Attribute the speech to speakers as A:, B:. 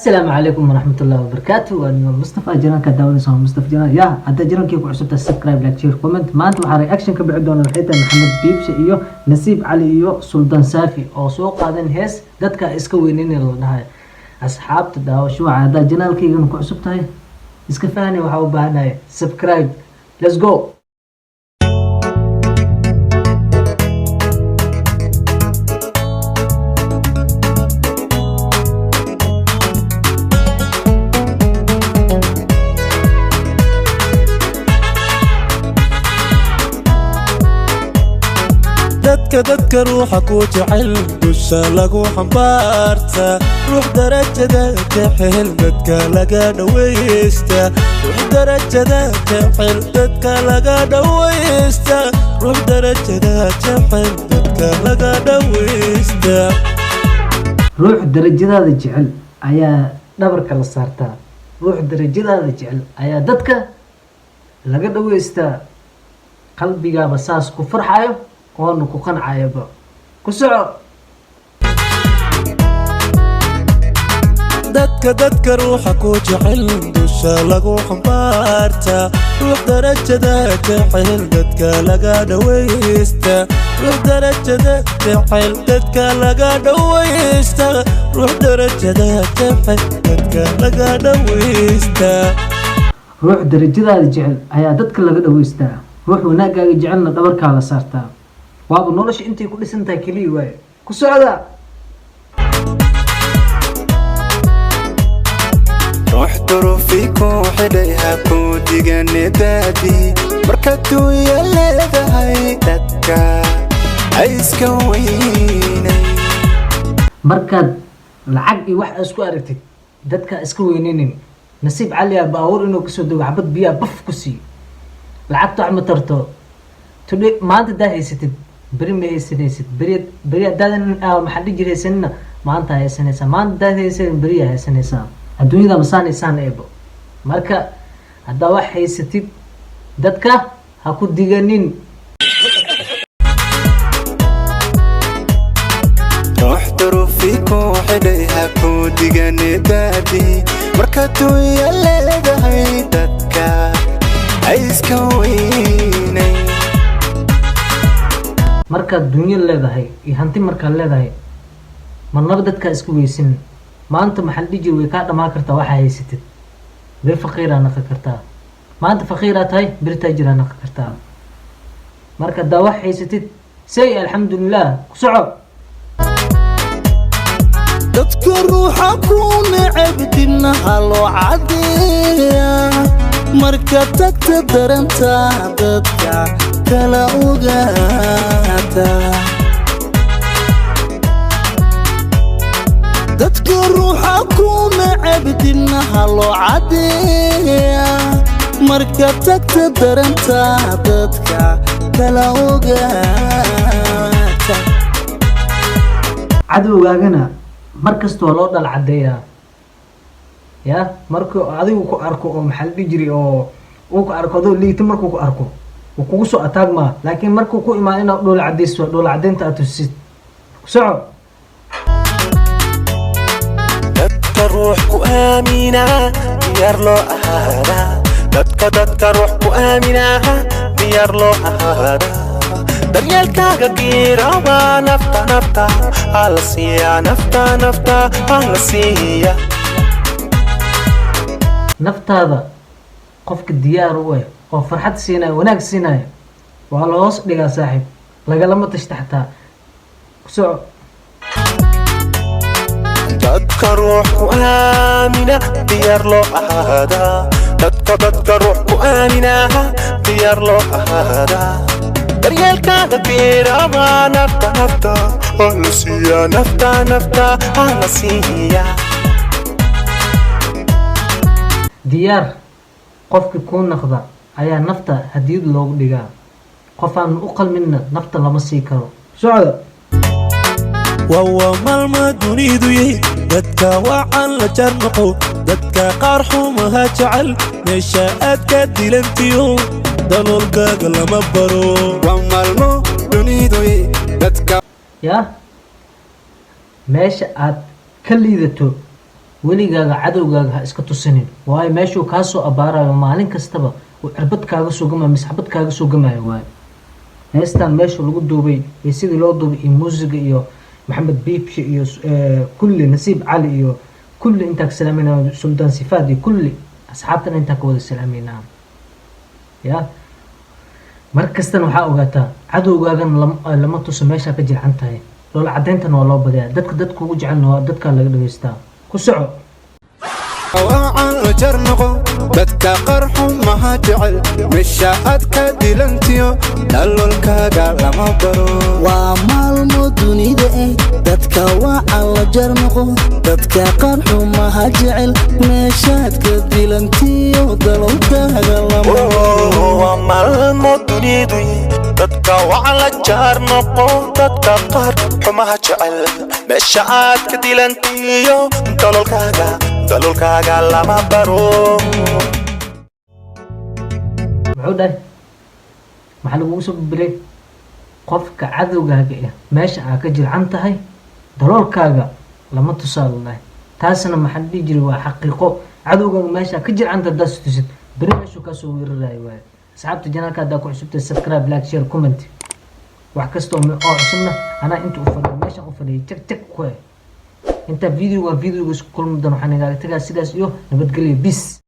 A: السلام عليكم ورحمة الله وبركاته. أنا مصطفى جيران كداوني سو مصطفى جيران يا هذا جيران كيف عصبت السبسكرايب لايك شير كومنت ما أنتم على رياكشن كبعدونا الحيتة محمد بيبش إيو نسيب علي إيو سلطان سافي أو سوق هذا هيس دتك إسكوينين النهاية أصحاب تداو شو هذا جيران كي يكون عصبت هاي إسكفاني وحاول بهنا سبسكرايب let's go.
B: dadka ruuxa ku jecel dusha lagu xambaarta ruux darajada jecel dadka laga dhawaysta ruux darajada jecel dadka laga dhawaysta ruux darajada jecel dadka laga dhawaysta
A: ruux darajadaada jecel ayaa dhabarka la saartaa ruux darajadaada jecel ayaa dadka laga dhawaysta qalbigaaba saas ku farxayo كون كوكان عايبة كسر
B: dadka ruuxa ku jecel dusha lagu xambaarta ruux darajada jecel dadka laga dhawaysta ruux darajada jecel dadka laga dhawaysta ruux darajada jecel dadka laga dhawaysta
A: ruux darajadaada jecel ayaa dadka laga dhawaysta ruux wanaagaaga jecelna dhabarka la saartaa وابو نولش انتي كل سنة كلي واي كسعدا
B: رحت رفيكو حديها كودي جندادي مركتو يلا هاي دكا عايز كويني
A: مركد العقي واحد اسكو اركتي ددكا اسكو وينين نسيب عليا باور انو كسو دو عبد بيا بف كسي لعبتو عم ترتو تدي ما انت دا هيستد بري ما هيسنيسد بري دادن محل جري سنة ما انت هيسنيسا ما انت دا هيسن بري هيسنيسا الدنيا دا مسان إنسان إيبو مركا هدا واحد هيستيب دادكا هاكو ديغانين
B: رحت رفيكو حديها كو ديغاني دادي مركتو يلا هاي دادكا عايز كويني
A: marka dunya leedahay iyo hanti marka leedahay manaba dadka isku weysin maanta maxal dhigi way ka dhamaa kartaa waxa haysatid bir faqiira naqo kartaa maanta faqiira tahay bir taajir naqo kartaa marka daa wax haysatid say alxamdulillah ku soco
B: dadka ruuxa ku nacabdina halo caadiya marka tagta daranta dadka kala ogaata dadka ruuxa ku nacabdina halo caadiya marka tagta daranta dadka kala ogaata
A: cadowgaagana markastoo loo dhal cadeeyaa ya markuu adigu ku arko oo maxal dhijri oo uu ku arko doo liita markuu ku arko وكوكو سو أتاق ما لكن مركو كو إما إنا دول عديس دول عدين تأتوسيت سعو
B: دتك روحكو آمينة بيارلو أهادا دتك روحكو آمينة بيارلو أهادا دريال كاغا كيرا نفتا على سيا نفتا على سيا
A: نفتا هذا قفك الديار هو oo farxad siinay wanaag siinay waa la hoos dhigaa saaxiib laga lama tashtaxtaa ku soo
B: dadka ruuxku aamina diyaar loo ahaada dadka ruuxku aamina diyaar loo ahaada daryeelkaaga biirama nafta oo la siiya nafta oo la siiya
A: diyaar qofki ku naqda ayaa nafta hadiyad loogu dhigaa qof aan u qalminna nafta lama sii karo socda
B: waa maalma dunidu yahay dadka wacan la jarnaqo dadka qaar xumaha jecel meesha aad ka dilantiyo daloolkaaga lama baro waa maalmo dunidu yahay dadka
A: ya meesha aad ka liidato weligaaga cadowgaaga ha iska tusinin, waayo meeshuu kaa soo abaarayo maalin kastaba uu cirbad kaaga soo gamayo mise xabad kaaga soo gamayo waayo. heestan meesha lagu duubay iyo sidii loo duubay iyo muusiga iyo maxamed biibshi iyo kulli nasiib cali iyo kulli intaa ka salaamayna suldaan sifaad iyo kulli asxaabtan intaa ka wada salaamayna ya. mar kastana waxaa ogaataa cadowgaagan lama tuso meeshaa ka jilcan tahay, loola cadayntana waa loo badiyaa, dadka ugu jecelna waa dadkaa laga dhageystaa. ku soco
B: وعن جرنقو dadka qarxu maha jecel meesha aad ka dilantiyo dhalolkaaga lama baro.
C: waa maalmo dunida dadka wacan la jarnaqo dadka qarxu maha jecel meesha aad ka dilantiyo dhalolkaaga lama baro.
B: waa maalmo dunida dadka wacan la jarnaqo dadka qarxu maha jecel meesha aad ka dilantiyo dhalolkaaga lama baro.
A: muxuu dhahay maxaa lagugu soo biray qofka cadowgaaga ah meesha aa ka jilcan tahay daloolkaaga lama tusaalo dhahay. taasna maxaa dhihi jiray waa xaqiiqo, cadowgaaga meesha ka jilcan tahay daas tusid beri meeshuu kaasoo weerarayo waaye. asxaabta janaalka haddaa ku cusubtay subscribe, like, share, comment wax kastoo oo cusubna anaa inta u fadhiyo meeshaan u fadhiyay jag ku inta videoga isku kulmi doon waxaan igaaga tagaa sidaas iyo nabadgelyo bis.